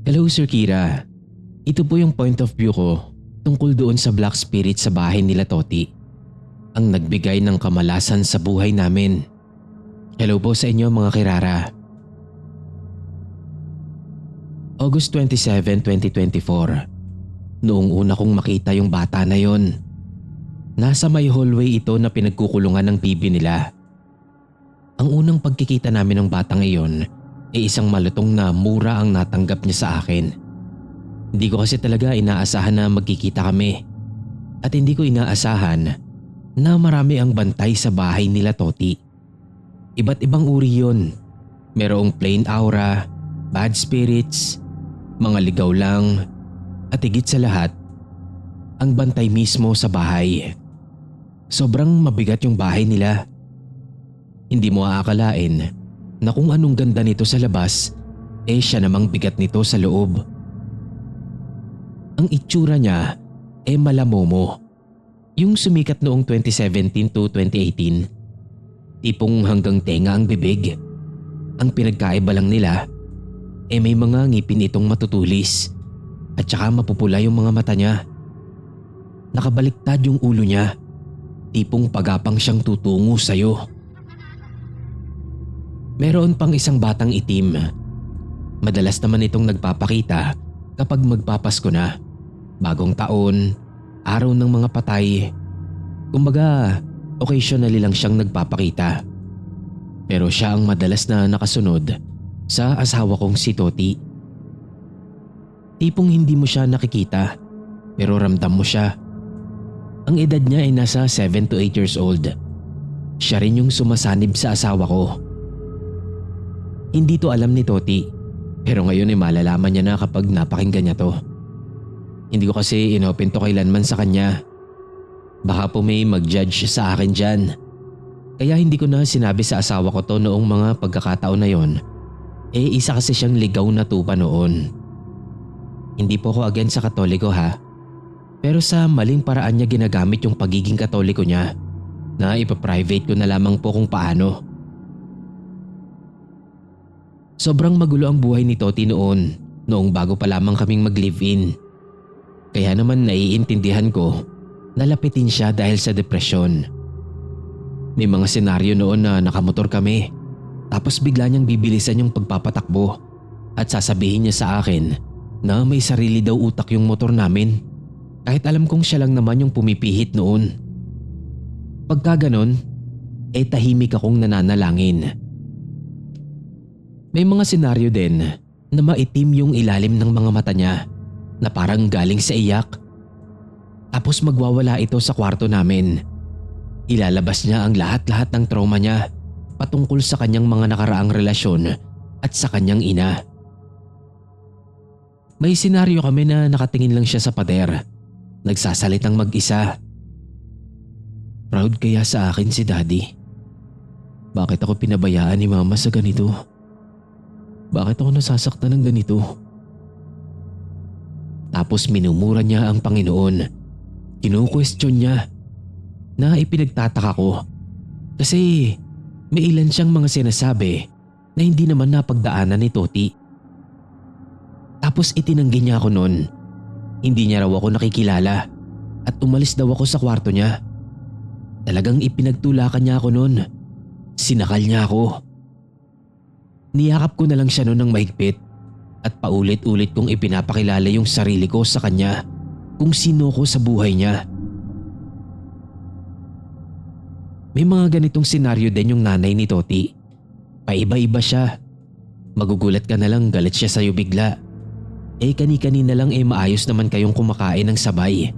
Hello Sir Kira. Ito po yung point of view ko tungkol doon sa Black Spirit sa bahay nila Toti. Ang nagbigay ng kamalasan sa buhay namin. Hello po sa inyo mga Kirara. August 27, 2024. Noong una kong makita yung bata na yon. Nasa may hallway ito na pinagkukulungan ng bibi nila. Ang unang pagkikita namin ng batang iyon ay isang malutong na mura ang natanggap niya sa akin. Hindi ko kasi talaga inaasahan na magkikita kami. At hindi ko inaasahan na marami ang bantay sa bahay nila Toti. Iba't ibang uri yun. Merong plain aura, bad spirits, mga ligaw lang, at higit sa lahat, ang bantay mismo sa bahay. Sobrang mabigat yung bahay nila. Hindi mo aakalain na kung anong ganda nito sa labas, siya namang bigat nito sa loob. Ang itsura niya malamomo. Yung sumikat noong 2017 to 2018. Tipong hanggang tenga ang bibig. Ang pinagkaiba lang nila may mga ngipin itong matutulis at saka mapupula yung mga mata niya. Nakabaliktad yung ulo niya. Tipong pagapang siyang tutungo sa'yo. Meron pang isang batang itim. Madalas naman itong nagpapakita kapag magpapasko na, bagong taon, araw ng mga patay. Kumbaga, occasionally lang siyang nagpapakita. Pero siya ang madalas na nakasunod sa asawa kong si Toti. Tipong hindi mo siya nakikita, pero ramdam mo siya. Ang edad niya ay nasa 7 to 8 years old. Siya rin yung sumasanib sa asawa ko. Hindi to alam ni Toti, pero ngayon ay malalaman niya na kapag napakinggan niya to. Hindi ko kasi inopen to kailanman sa kanya. Baka po may mag-judge sa akin dyan. Kaya hindi ko na sinabi sa asawa ko to noong mga pagkakataon na yon. Isa kasi siyang ligaw na tupa noon. Hindi po ako against sa Katoliko ha. Pero sa maling paraan niya ginagamit yung pagiging Katoliko niya na ipaprivate ko na lamang po kung paano. Sobrang magulo ang buhay ni Toti noong bago pa lamang kaming mag-live-in. Kaya naman naiintindihan ko na lapitin siya dahil sa depresyon. May mga senaryo noon na nakamotor kami tapos bigla niyang bibilisan yung pagpapatakbo at sasabihin niya sa akin na may sarili daw utak yung motor namin. Kahit alam kong siya lang naman yung pumipihit noon. Pagka ganon, tahimik akong nananalangin. May mga senaryo din na maitim yung ilalim ng mga mata niya na parang galing sa iyak. Tapos magwawala ito sa kwarto namin. Ilalabas niya ang lahat-lahat ng trauma niya patungkol sa kanyang mga nakaraang relasyon at sa kanyang ina. May senaryo kami na nakatingin lang siya sa pader. Nagsasalitang mag-isa. Proud kaya sa akin si Daddy? Bakit ako pinabayaan ni Mama sa ganito? Bakit ako nasasaktan ng ganito? Tapos minumura niya ang Panginoon. Kinu-question niya na ipinagtataka ko. Kasi may ilan siyang mga sinasabi na hindi naman napagdaanan ni Toti. Tapos itinanggi niya ako noon. Hindi niya raw ako nakikilala at umalis daw ako sa kwarto niya. Talagang ipinagtulakan niya ako noon. Sinakal niya ako. Niyakap ko na lang siya noon ng mahigpit at paulit-ulit kong ipinapakilala yung sarili ko sa kanya kung sino ko sa buhay niya. May mga ganitong senaryo din yung nanay ni Toti. Paiba-iba siya. Magugulat ka na lang galit siya sa'yo bigla. Kani-kanina lang maayos naman kayong kumakain ng sabay.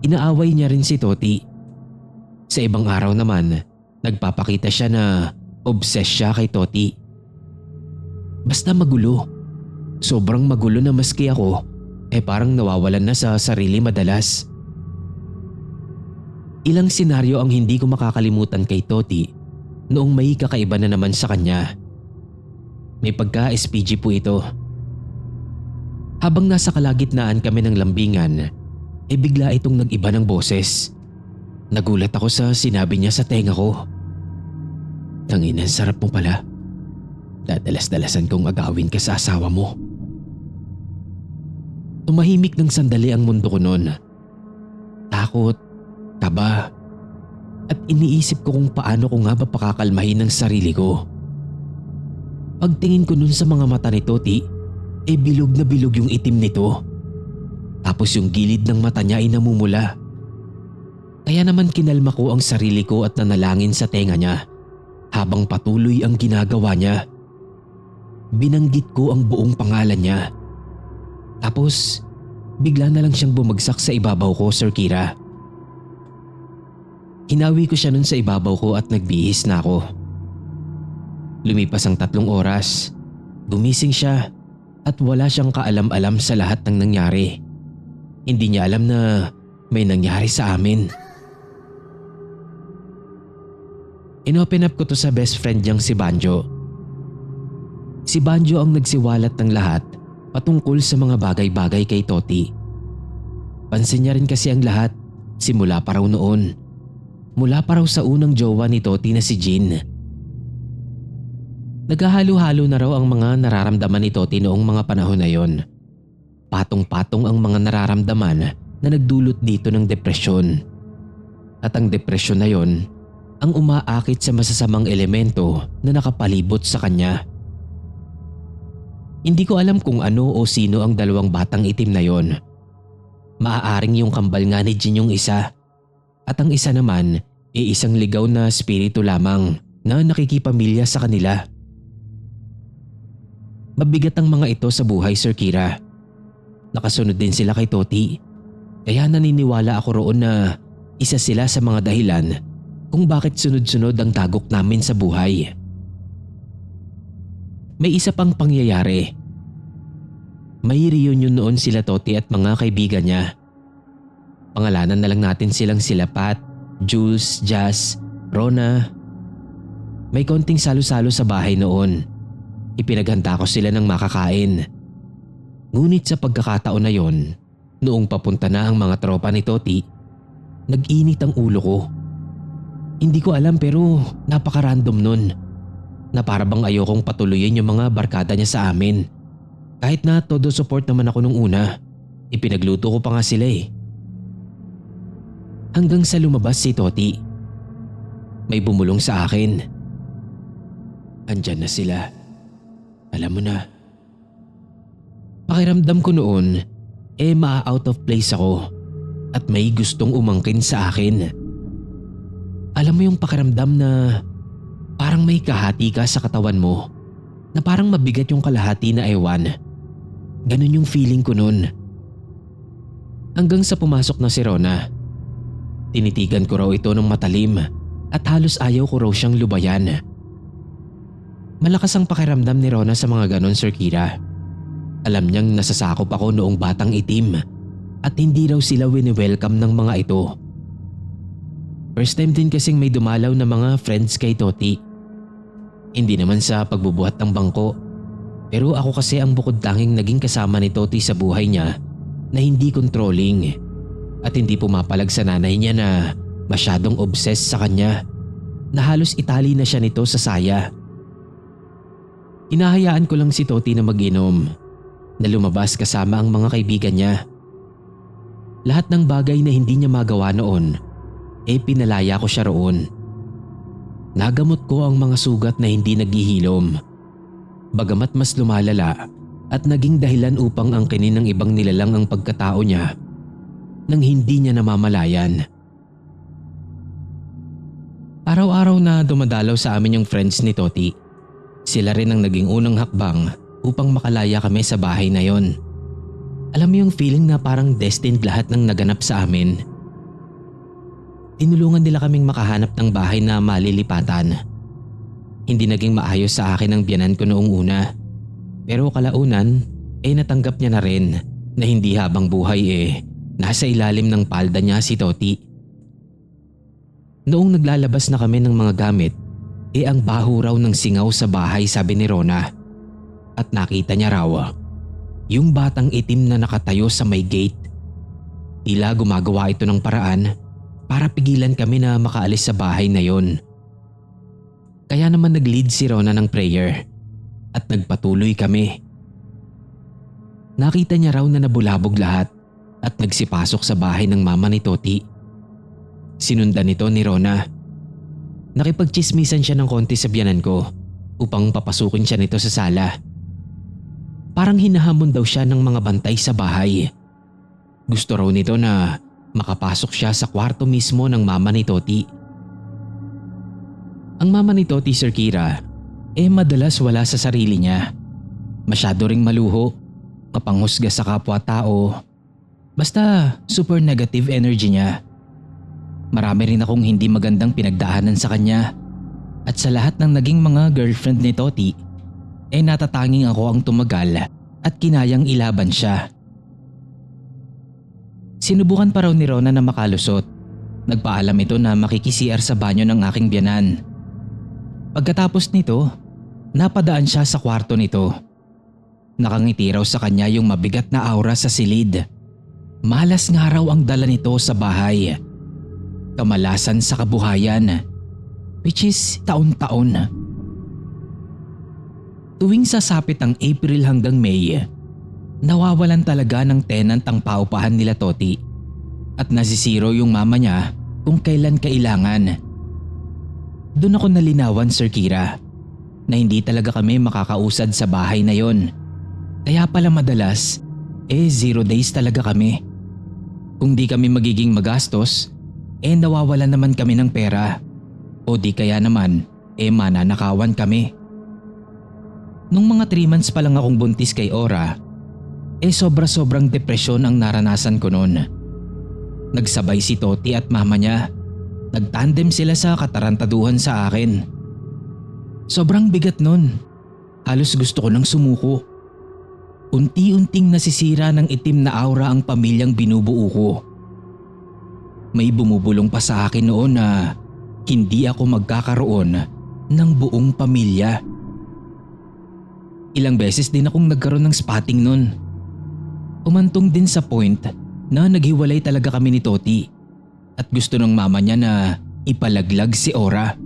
Inaaway niya rin si Toti. Sa ibang araw naman, nagpapakita siya na obsessed siya kay Toti. Basta magulo. Sobrang magulo na maski ako parang nawawalan na sa sarili madalas. Ilang senaryo ang hindi ko makakalimutan kay Toti noong may kakaiba na naman sa kanya. May pagka-SPG po ito. Habang nasa kalagitnaan kami ng lambingan, bigla itong nag-iba ng boses. Nagulat ako sa sinabi niya sa tenga ko. Tangina, sarap mo pala. Dadalas-dalasan kong agawin ka sa asawa mo. Tumahimik ng sandali ang mundo ko noon. Takot, kaba, at iniisip ko kung paano ko nga ba pakakalmahin ang sarili ko. Pagtingin ko nun sa mga mata ni Toti, bilog na bilog yung itim nito. Tapos yung gilid ng mata niya ay namumula. Kaya naman kinalma ko ang sarili ko at nanalangin sa tenga niya habang patuloy ang ginagawa niya. Binanggit ko ang buong pangalan niya. Tapos bigla na lang siyang bumagsak sa ibabaw ko, Sir Kira. Hinawi ko siya nun sa ibabaw ko at nagbihis na ako. Lumipas ang 3 oras. Gumising siya at wala siyang kaalam-alam sa lahat ng nangyari. Hindi niya alam na may nangyari sa amin. Inopen up ko to sa best friend niyang si Banjo. Si Banjo ang nagsiwalat ng lahat patungkol sa mga bagay-bagay kay Toti. Pansin niya rin kasi ang lahat simula pa raw noon. Mula pa raw sa unang jowa ni Toti na si Jean. Naghahalo-halo na raw ang mga nararamdaman ni Toti noong mga panahon na yon. Patong-patong ang mga nararamdaman na nagdulot dito ng depresyon. At ang depresyon na yon ang umaakit sa masasamang elemento na nakapalibot sa kanya. Hindi ko alam kung ano o sino ang 2 batang itim na yon. Maaaring yung kambal nga ni Jean yung isa at ang isa naman isang ligaw na spirito lamang na nakikipamilya sa kanila. Mabigat ang mga ito sa buhay, Sir Kira. Nakasunod din sila kay Toti, kaya naniniwala ako roon na isa sila sa mga dahilan kung bakit sunod-sunod ang tagok namin sa buhay. May isa pang pangyayari. May reunion noon sila Toti at mga kaibigan niya. Pangalanan na lang natin silang sila Pat, Jules, Jazz, Rona. May konting salo-salo sa bahay noon. Ipinaghanda ko sila ng makakain. Ngunit sa pagkakataon na yon, noong papunta na ang mga tropa ni Toti, nag-init ang ulo ko. Hindi ko alam pero napaka-random nun. Na para bang ayokong patuloyin yung mga barkada niya sa amin. Kahit na todo support naman ako nung una, ipinagluto ko pa nga sila eh. Hanggang sa lumabas si Toti. May bumulong sa akin. Andyan na sila. Alam mo na. Pakiramdam ko noon, ma-out of place ako at may gustong umangkin sa akin. Alam mo yung pakiramdam na parang may kahati ka sa katawan mo, na parang mabigat yung kalahati na ewan. Ganun yung feeling ko noon. Hanggang sa pumasok na si Rona. Tinitigan ko raw ito ng matalim at halos ayaw ko raw siyang lubayan. Malakas ang pakiramdam ni Rona sa mga ganon, Sir Kira. Alam niyang nasasakop ako noong batang itim at hindi raw sila wini-welcome ng mga ito. First time din kasing may dumalaw na mga friends kay Toti. Hindi naman sa pagbubuhat ng bangko, pero ako kasi ang bukod tanging naging kasama ni Toti sa buhay niya na hindi controlling at hindi pumapalag sa nanay niya na masyadong obsessed sa kanya na halos itali na siya nito sa saya. Hinahayaan ko lang si Toti na mag-inom, na lumabas kasama ang mga kaibigan niya. Lahat ng bagay na hindi niya magawa noon, pinalaya ko siya roon. Nagamot ko ang mga sugat na hindi naghihilom. Bagamat mas lumalala at naging dahilan upang angkinin ng ibang nilalang ang pagkatao niya nang hindi niya namamalayan. Araw-araw na dumadalaw sa amin yung friends ni Toti. Sila rin ang naging unang hakbang upang makalaya kami sa bahay na yon. Alam mo yung feeling na parang destined lahat ng naganap sa amin. Tinulungan nila kaming makahanap ng bahay na malilipatan. Hindi naging maayos sa akin ang biyanan ko noong una. Pero kalaunan natanggap niya na rin na hindi habang buhay nasa ilalim ng palda niya si Toti. Noong naglalabas na kami ng mga gamit, ang baho raw ng singaw sa bahay, sabi ni Rona. At nakita niya raw yung batang itim na nakatayo sa may gate. Tila gumagawa ito ng paraan para pigilan kami na makaalis sa bahay na yon. Kaya naman nag-lead si Rona ng prayer at nagpatuloy kami. Nakita niya raw na nabulabog lahat at nagsipasok sa bahay ng mama ni Toti. Sinundan nito ni Rona. Nakipagchismisan siya ng konti sa biyanan ko upang papasukin siya nito sa sala. Parang hinahamon daw siya ng mga bantay sa bahay. Gusto raw nito na makapasok siya sa kwarto mismo ng mama ni Toti. Ang mama ni Toti, Sir Kira, madalas wala sa sarili niya. Masyado ring maluho, mapanghusga sa kapwa-tao. Basta super negative energy niya. Marami rin akong hindi magandang pinagdaanan sa kanya. At sa lahat ng naging mga girlfriend ni Toti, natatanging ako ang tumagal at kinayang ilaban siya. Sinubukan pa raw ni Rona na makalusot. Nagpaalam ito na makiki-CR sa banyo ng aking biyanan. Pagkatapos nito, napadaan siya sa kwarto nito. Nakangiti raw sa kanya yung mabigat na aura sa silid. Malas nga raw ang dala nito sa bahay. Kamalasan sa kabuhayan, which is taon-taon. Tuwing sasapit ang April hanggang May, nawawalan talaga ng tenant ang paupahan nila Toti at nasisiro yung mama niya kung kailan kailangan. Doon ako nalinawan, Sir Kira, na hindi talaga kami makakausad sa bahay na yon. Kaya pala madalas, 0 days talaga kami. Kung di kami magiging magastos, nawawalan naman kami ng pera. O di kaya naman, mananakawan kami. Nung mga 3 months pa lang akong buntis kay Ora, sobra-sobrang depresyon ang naranasan ko noon. Nagsabay si Toti at mama niya. Nagtandem sila sa katarantaduhan sa akin. Sobrang bigat nun. Halos gusto ko nang sumuko. Unti-unting nasisira ng itim na aura ang pamilyang binubuo ko. May bumubulong pa sa akin noon na hindi ako magkakaroon ng buong pamilya. Ilang beses din akong nagkaroon ng spotting nun. Umantong din sa point na naghiwalay talaga kami ni Toti at gusto ng mama niya na ipalaglag si Ora.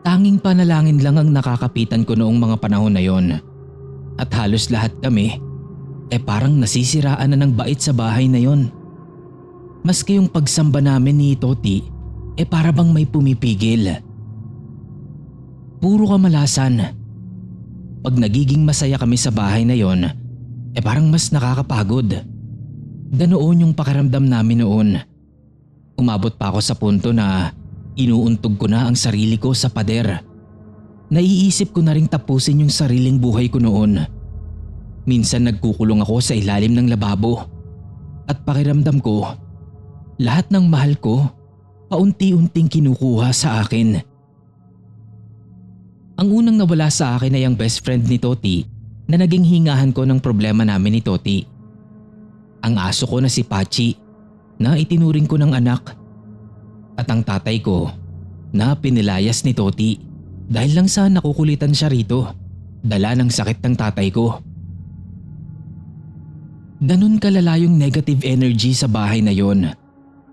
Tanging panalangin lang ang nakakapitan ko noong mga panahon na yon. At halos lahat kami parang nasisiraan na ng bait sa bahay na yon. Maski yung pagsamba namin ni Toti para bang may pumipigil. Puro kamalasan. Pag nagiging masaya kami sa bahay na yon, parang mas nakakapagod. Ganoon yung pakiramdam namin noon. Umabot pa ako sa punto na inuuntog ko na ang sarili ko sa pader. Naiisip ko na ring tapusin yung sariling buhay ko noon. Minsan nagkukulong ako sa ilalim ng lababo. At pakiramdam ko, lahat ng mahal ko, paunti-unting kinukuha sa akin. Ang unang nawala sa akin ay ang best friend ni Toti na naging hingahan ko ng problema namin ni Toti. Ang aso ko na si Pachi na itinuring ko ng anak. At ang tatay ko na pinilayas ni Toti dahil lang sa nakukulitan siya rito. Dala ng sakit ng tatay ko. Ganun kalala yung negative energy sa bahay na yon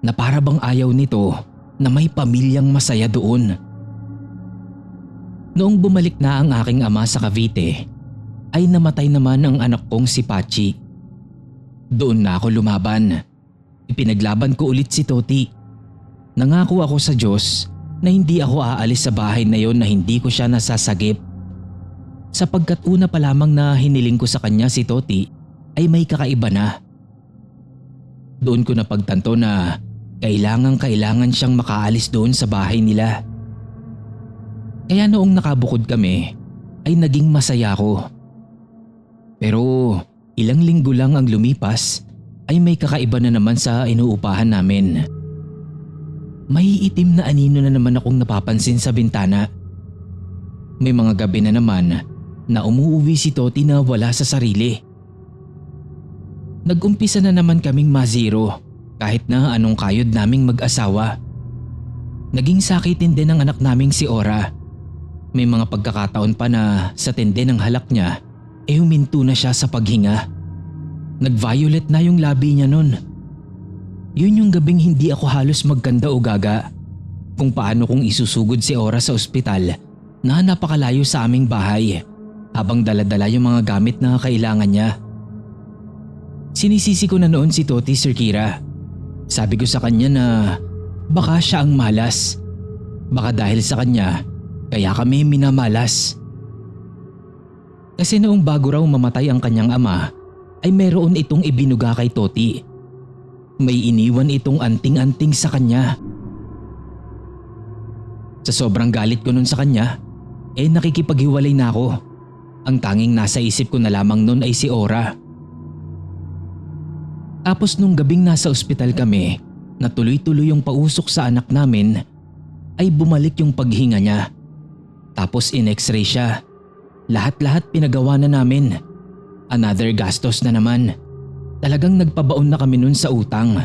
na para bang ayaw nito na may pamilyang masaya doon. Noong bumalik na ang aking ama sa Cavite, ay namatay naman ang anak kong si Pachi. Doon na ako lumaban. Ipinaglaban ko ulit si Toti. Nangako ako sa Diyos na hindi ako aalis sa bahay na yon na hindi ko siya nasasagip. Sapagkat una pa lamang na hiniling ko sa kanya si Toti ay may kakaiba na. Doon ko napagtanto na kailangan siyang makaalis doon sa bahay nila. Kaya noong nakabukod kami ay naging masaya ko. Pero ilang linggo lang ang lumipas ay may kakaiba na naman sa inuupahan namin. May itim na anino na naman akong napapansin sa bintana. May mga gabi na naman na umuuwi si Toti na wala sa sarili. Nag-umpisa na naman kaming mazero kahit na anong kayod naming mag-asawa. Naging sakitin din ang anak naming si Ora. May mga pagkakataon pa na sa tindi ng halak niya huminto na siya sa paghinga. Nag-violet na yung labi niya nun. Yun yung gabing hindi ako halos magkanda o gaga kung paano kong isusugod si Ora sa ospital na napakalayo sa aming bahay habang daladala yung mga gamit na kailangan niya. Sinisisi ko na noon si Toti, Sir Kira. Sabi ko sa kanya na baka siya ang malas. Baka dahil sa kanya, kaya kami minamalas. Kasi noong bago raw mamatay ang kanyang ama, ay meron itong ibinuga kay Toti. May iniwan itong anting-anting sa kanya. Sa sobrang galit ko nun sa kanya, nakikipaghiwalay na ako. Ang tanging nasa isip ko na lamang nun ay si Ora. Tapos nung gabing nasa ospital kami, na tuloy-tuloy yung pausok sa anak namin, ay bumalik yung paghinga niya. Tapos in-x-ray siya. Lahat-lahat pinagawa na namin. Another gastos na naman. Talagang nagpabaon na kami nun sa utang.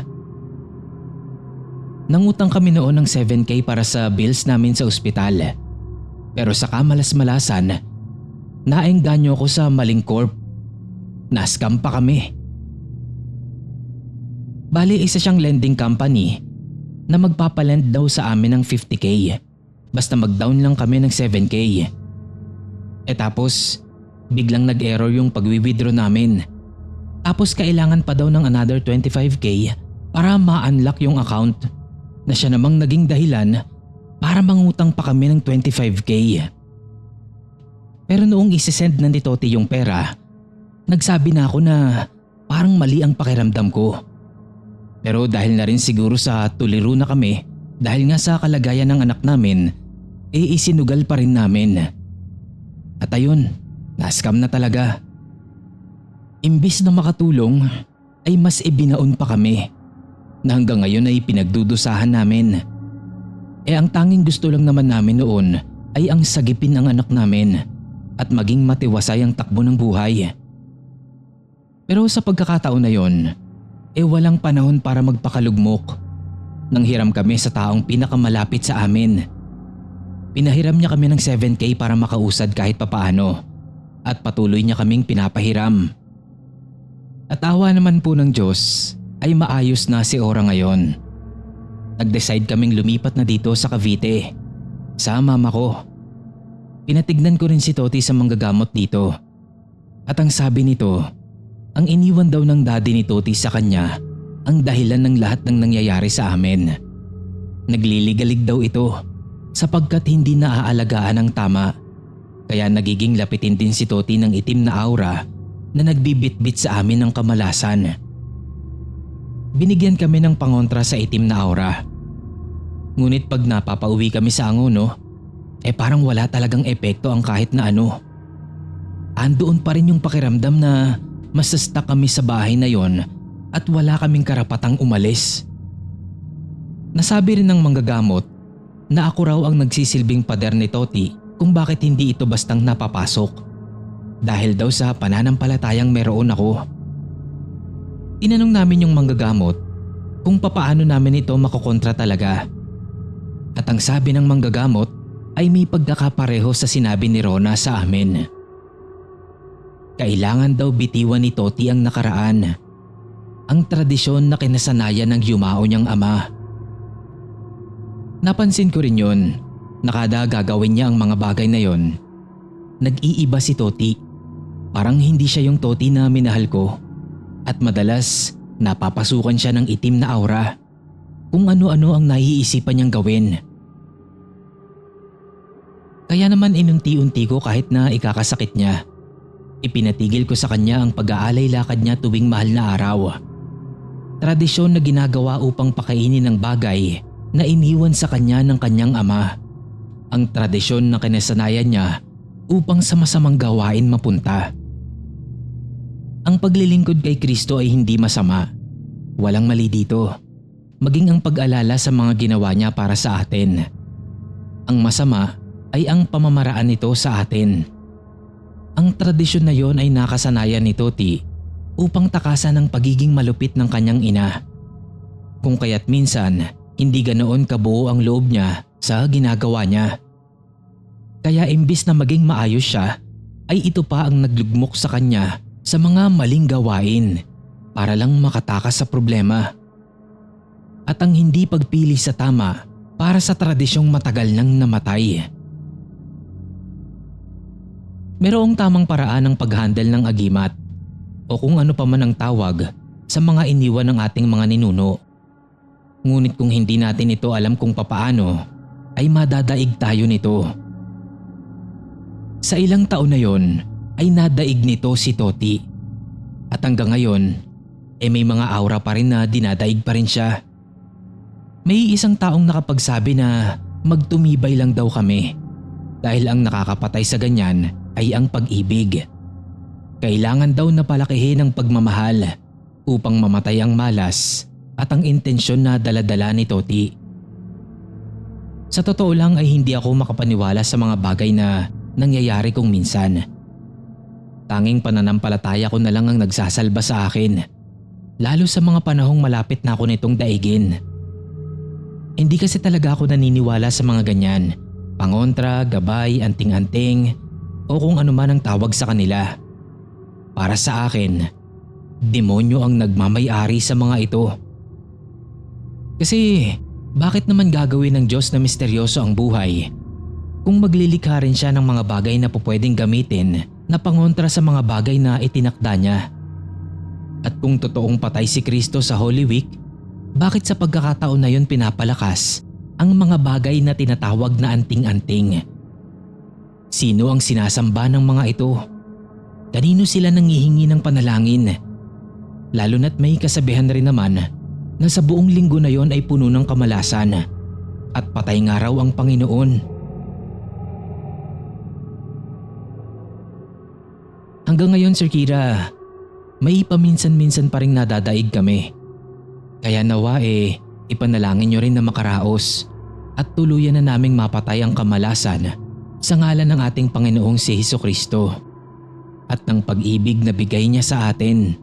Nangutang kami noon ng 7K para sa bills namin sa ospital. Pero sa kamalas-malasan, naengganyo ko sa maling corp. Na-scam pa kami. Bali, isa siyang lending company na magpapalend daw sa amin ng 50K. Basta mag-down lang kami ng 7K. Tapos, biglang nag-error yung pag-withdraw namin. Tapos kailangan pa daw ng another 25K para ma-unlock yung account, na siya namang naging dahilan para mangutang pa kami ng 25K. Pero noong isesend na ni Toti yung pera, nagsabi na ako na parang mali ang pakiramdam ko. Pero dahil na rin siguro sa tuliro na kami, dahil nga sa kalagayan ng anak namin, isinugal pa rin namin. At ayun, na-scam na talaga. Imbis na makatulong, ay mas ibinaon pa kami, na hanggang ngayon ay pinagdudusahan namin. Ang tanging gusto lang naman namin noon ay ang sagipin ang anak namin at maging matiwasay ang takbo ng buhay. Pero sa pagkakataon na yon, walang panahon para magpakalugmok. Nanghiram kami sa taong pinakamalapit sa amin. Pinahiram niya kami ng 7K para makausad kahit papaano, at patuloy niya kaming pinapahiram. At awa naman po ng Diyos ay maayos na si Ora ngayon. Nag-decide kaming lumipat na dito sa Cavite, sa mama ko. Pinatignan ko rin si Toti sa manggagamot dito. At ang sabi nito, ang iniwan daw ng daddy ni Toti sa kanya ang dahilan ng lahat ng nangyayari sa amin. Nagliligalig daw ito sapagkat hindi naaalagaan ng tama, kaya nagiging lapitin din si Toti ng itim na aura na nagbibitbit sa amin ng kamalasan. Binigyan kami ng pangontra sa itim na aura. Ngunit pag napapauwi kami sa Angono, parang wala talagang epekto ang kahit na ano. Andoon pa rin yung pakiramdam na masastak kami sa bahay na yon at wala kaming karapatang umalis. Nasabi rin ng manggagamot na ako raw ang nagsisilbing pader ni Toti kung bakit hindi ito bastang napapasok, dahil daw sa pananampalatayang meron ako. Tinanong namin yung manggagamot kung papaano namin ito makokontra talaga. At ang sabi ng manggagamot ay may pagkakapareho sa sinabi ni Rona sa amin. Kailangan daw bitiwan ni Toti ang nakaraan, ang tradisyon na kinasanayan ng yumao niyang ama. Napansin ko rin yun, na kada gagawin niya ang mga bagay na yon, nag-iiba si Toti. Parang hindi siya yung Toti na minahal ko, at madalas napapasukan siya ng itim na aura, kung ano-ano ang naiisipan niyang gawin. Kaya naman inunti-unti ko kahit na ikakasakit niya. Ipinatigil ko sa kanya ang pag-aalay lakad niya tuwing mahal na araw. Tradisyon na ginagawa upang pakainin ng bagay na iniwan sa kanya ng kanyang ama. Ang tradisyon na kinasanayan niya upang sa masamang gawain mapunta. Ang paglilingkod kay Kristo ay hindi masama. Walang mali dito. Maging ang pag-alala sa mga ginawa niya para sa atin. Ang masama ay ang pamamaraan nito sa atin. Ang tradisyon na yon ay nakasanayan ni Toti upang takasan ang pagiging malupit ng kanyang ina. Kung kaya't minsan, hindi ganoon kabuo ang loob niya sa ginagawa niya. Kaya imbis na maging maayos siya, ay ito pa ang naglugmok sa kanya sa mga maling gawain para lang makatakas sa problema. At ang hindi pagpili sa tama para sa tradisyong matagal nang namatay. Merong tamang paraan ng pag-handle ng agimat o kung ano pa man ang tawag sa mga iniwan ng ating mga ninuno. Ngunit kung hindi natin ito alam kung papaano, ay madadaig tayo nito. Sa ilang taon na yon ay nadaig nito si Toti. At hanggang ngayon, may mga aura pa rin na dinadaig pa rin siya. May isang taong nakapagsabi na magtumibay lang daw kami dahil ang nakakapatay sa ganyan ay ang pag-ibig. Kailangan daw na palakihin ang pagmamahal upang mamatay ang malas at ang intensyon na daladala ni Toti. Sa totoo lang ay hindi ako makapaniwala sa mga bagay na nangyayari kung minsan. Tanging pananampalataya ko na lang ang nagsasalba sa akin, lalo sa mga panahong malapit na ako nitong daigin. Hindi kasi talaga ako naniniwala sa mga ganyan, pangontra, gabay, anting-anting o kung ano man ang tawag sa kanila. Para sa akin, demonyo ang nagmamay-ari sa mga ito. Kasi bakit naman gagawin ng Diyos na misteryoso ang buhay kung maglilikha rin siya ng mga bagay na pupwedeng gamitin na pangontra sa mga bagay na itinakda niya? At kung totoong patay si Kristo sa Holy Week, bakit sa pagkakataon na yun pinapalakas ang mga bagay na tinatawag na anting-anting? Sino ang sinasamba ng mga ito? Kanino sila nangihingi ng panalangin? Lalo na't may kasabihan rin naman na sa buong linggo na yon ay puno ng kamalasan at patay nga raw ang Panginoon. Hanggang ngayon, Sir Kira, may paminsan-minsan pa rin nadadaig kami. Kaya nawa ipanalangin nyo rin na makaraos at tuluyan na naming mapatay ang kamalasan sa ngalan ng ating Panginoong si Hesukristo at ng pag-ibig na bigay niya sa atin.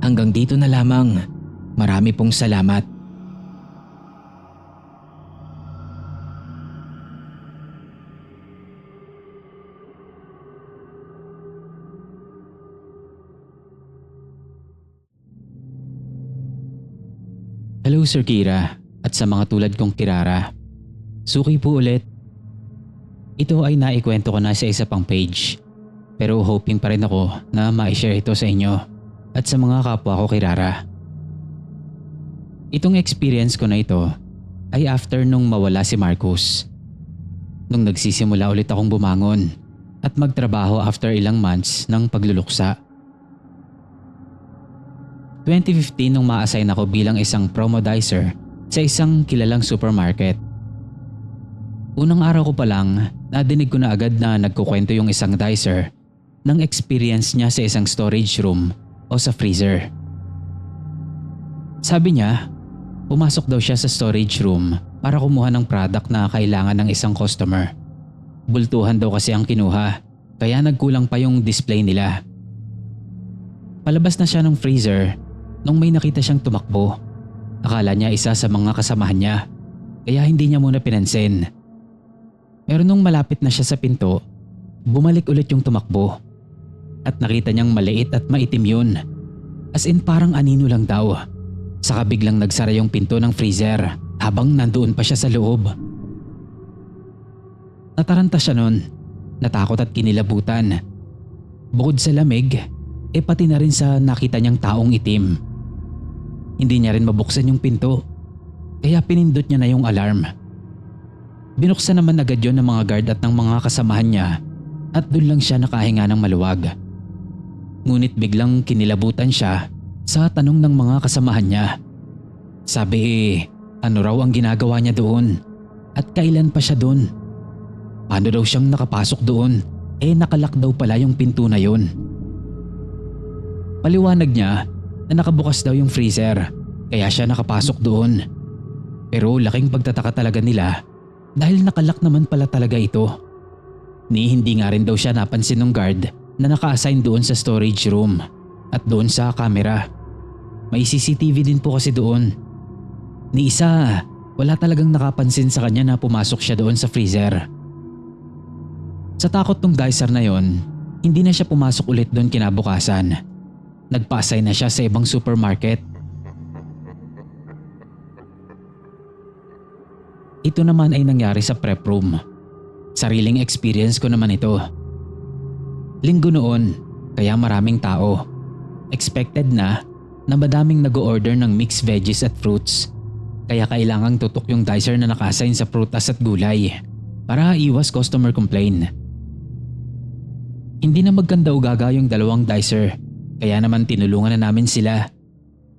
Hanggang dito na lamang. Marami pong salamat. Hello Sir Kira at sa mga tulad kong Kirara. Suki po ulit. Ito ay naikwento ko na sa isa pang page, pero hoping pa rin ako na ma-share ito sa inyo at sa mga kapwa ko Kirara. Itong experience ko na ito ay after nung mawala si Marcus. Nung nagsisimula ulit akong bumangon at magtrabaho after ilang months ng pagluluksa. 2015 nung ma-assign ako bilang isang promodizer sa isang kilalang supermarket. Unang araw ko pa lang, nadinig ko na agad na nagkukwento yung isang dicer ng experience niya sa isang storage room o sa freezer. Sabi niya, pumasok daw siya sa storage room para kumuha ng product na kailangan ng isang customer. Bultuhan daw kasi ang kinuha, kaya nagkulang pa yung display nila. Palabas na siya ng freezer nung may nakita siyang tumakbo. Akala niya isa sa mga kasamahan niya, kaya hindi niya muna pinansin. Pero nung malapit na siya sa pinto, bumalik ulit yung tumakbo. At nakita niyang maliit at maitim yun. As in parang anino lang daw. Saka biglang nagsara yung pinto ng freezer habang nandoon pa siya sa loob. Nataranta siya nun, natakot at kinilabutan. Bukod sa lamig, pati na rin sa nakita niyang taong itim. Hindi niya rin mabuksan yung pinto, kaya pinindot niya na yung alarm. Binuksan naman agad yon ng mga guard at ng mga kasamahan niya at doon lang siya nakahinga ng maluwag. Ngunit biglang kinilabutan siya sa tanong ng mga kasamahan niya. Sabi ano raw ang ginagawa niya doon at kailan pa siya doon? Paano daw siyang nakapasok doon? Nakalak daw pala yung pinto na yun. Paliwanag niya na nakabukas daw yung freezer kaya siya nakapasok doon. Pero laking pagtataka talaga nila dahil nakalak naman pala talaga ito. Hindi nga rin daw siya napansin ng guard na naka-assign doon sa storage room at doon sa camera. May CCTV din po kasi doon. Ni isa, wala talagang nakapansin sa kanya na pumasok siya doon sa freezer. Sa takot ng dicer na yon, hindi na siya pumasok ulit doon kinabukasan. Nagpa-assign na siya sa ibang supermarket. Ito naman ay nangyari sa prep room. Sariling experience ko naman ito Linggo noon, kaya maraming tao. Expected na madaming nag-o-order ng mixed veggies at fruits. Kaya kailangang tutok yung dicer na naka-assign sa prutas at gulay para iwas customer complaint. Hindi na magkanda ugaga yung dalawang dicer, kaya naman tinulungan na namin sila.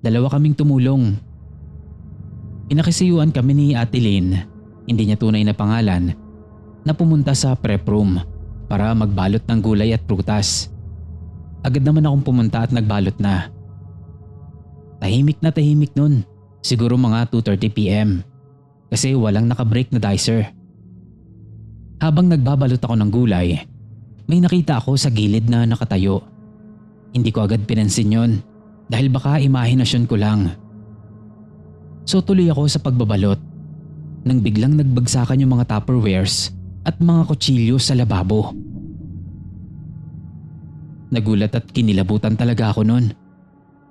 Dalawa kaming tumulong. Pinakisiyuan kami ni Ate Lynn, hindi niya tunay na pangalan, na pumunta sa prep room para magbalot ng gulay at prutas. Agad naman akong pumunta at nagbalot na. Tahimik nun, siguro mga 2:30 PM kasi walang nakabreak na dicer. Habang nagbabalot ako ng gulay, may nakita ako sa gilid na nakatayo. Hindi ko agad pinansin yon dahil baka imahinasyon ko lang. So tuloy ako sa pagbabalot nang biglang nagbagsakan yung mga Tupperwares at mga kutsilyo sa lababo. Nagulat at kinilabutan talaga ako nun.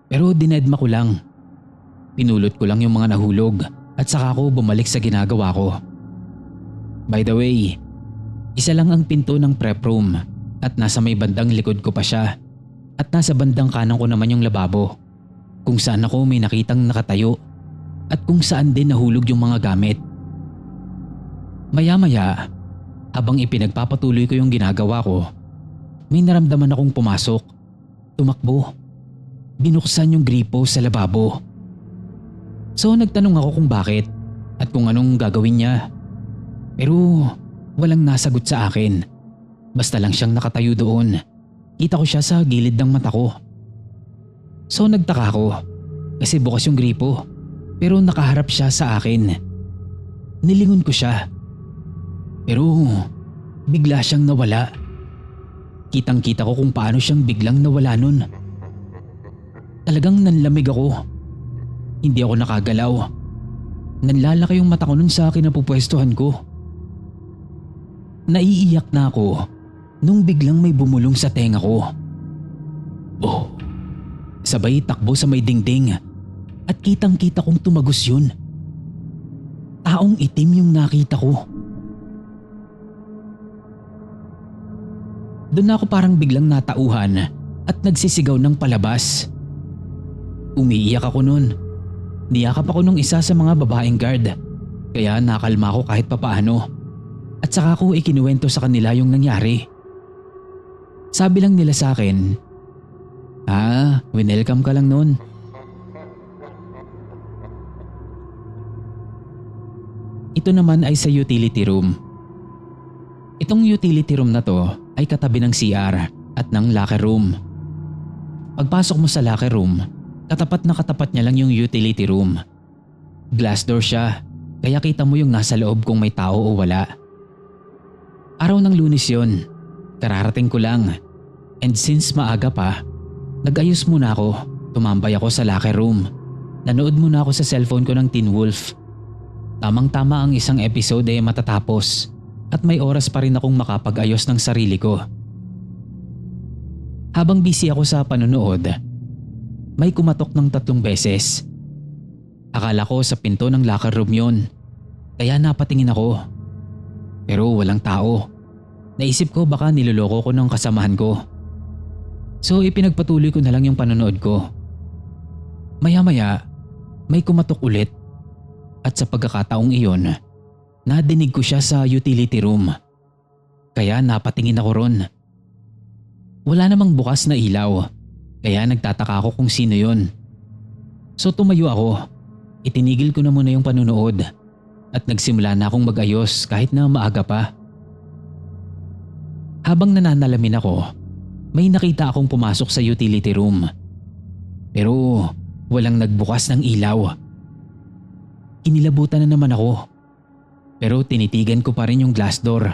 Pero dinedma ko lang. Pinulot ko lang yung mga nahulog at saka ako bumalik sa ginagawa ko. By the way, isa lang ang pinto ng prep room at nasa may bandang likod ko pa siya. At nasa bandang kanan ko naman yung lababo kung saan ako may nakitang nakatayo at kung saan din nahulog yung mga gamit. Maya-maya, habang ipinagpapatuloy ko yung ginagawa ko, may naramdaman akong pumasok. Tumakbo. Binuksan yung gripo sa lababo. So nagtanong ako kung bakit at kung anong gagawin niya. Pero walang nasagot sa akin. Basta lang siyang nakatayo doon. Kita ko siya sa gilid ng mata ko. So nagtaka ako kasi bukas yung gripo pero nakaharap siya sa akin. Nilingon ko siya. Pero bigla siyang nawala. Kitang-kita ko kung paano siyang biglang nawala nun. Talagang nanlamig ako. Hindi ako nakagalaw. Nanlalaki yung mata ko nun sa kinapupwestuhan ko. Naiiyak na ako nung biglang may bumulong sa tenga ko. Oh, sabay takbo sa may dingding at kitang-kita kong tumagos yun. Taong itim yung nakita ko. Doon ako parang biglang natauhan at nagsisigaw ng palabas. Umiiyak ako nun. Niyakap ako nung isa sa mga babaeng guard, kaya nakalma ako kahit papaano. At saka ko ikinuwento sa kanila yung nangyari. Sabi lang nila sa akin, winelcome ka lang nun. Ito naman ay sa utility room. Itong utility room na to ay katabi ng CR at ng locker room. Pagpasok mo sa locker room, katapat na katapat niya lang yung utility room. Glass door siya, kaya kita mo yung nasa loob kung may tao o wala. Araw ng Lunes yon, kararating ko lang. And since maaga pa, nag-ayos muna ako, tumambay ako sa locker room. Nanood muna ako sa cellphone ko ng Teen Wolf. Tamang-tama ang isang episode matatapos at may oras pa rin akong makapag-ayos ng sarili ko. Habang busy ako sa panonood, may kumatok ng 3 beses. Akala ko sa pinto ng locker room yon, kaya napatingin ako. Pero walang tao. Naisip ko baka niloloko ko ng kasamahan ko. So ipinagpatuloy ko na lang yung panonood ko. Maya-maya, may kumatok ulit. At sa pagkakataong iyon, nadinig ko siya sa utility room. Kaya napatingin ako ron. Wala namang bukas na ilaw, kaya nagtataka ako kung sino yon. So tumayo ako. Itinigil ko na muna yung panunood at nagsimula na akong mag-ayos kahit na maaga pa. Habang nananalamin ako, may nakita akong pumasok sa utility room. Pero walang nagbukas ng ilaw. Kinilabutan na naman ako. Pero tinitigan ko pa rin yung glass door.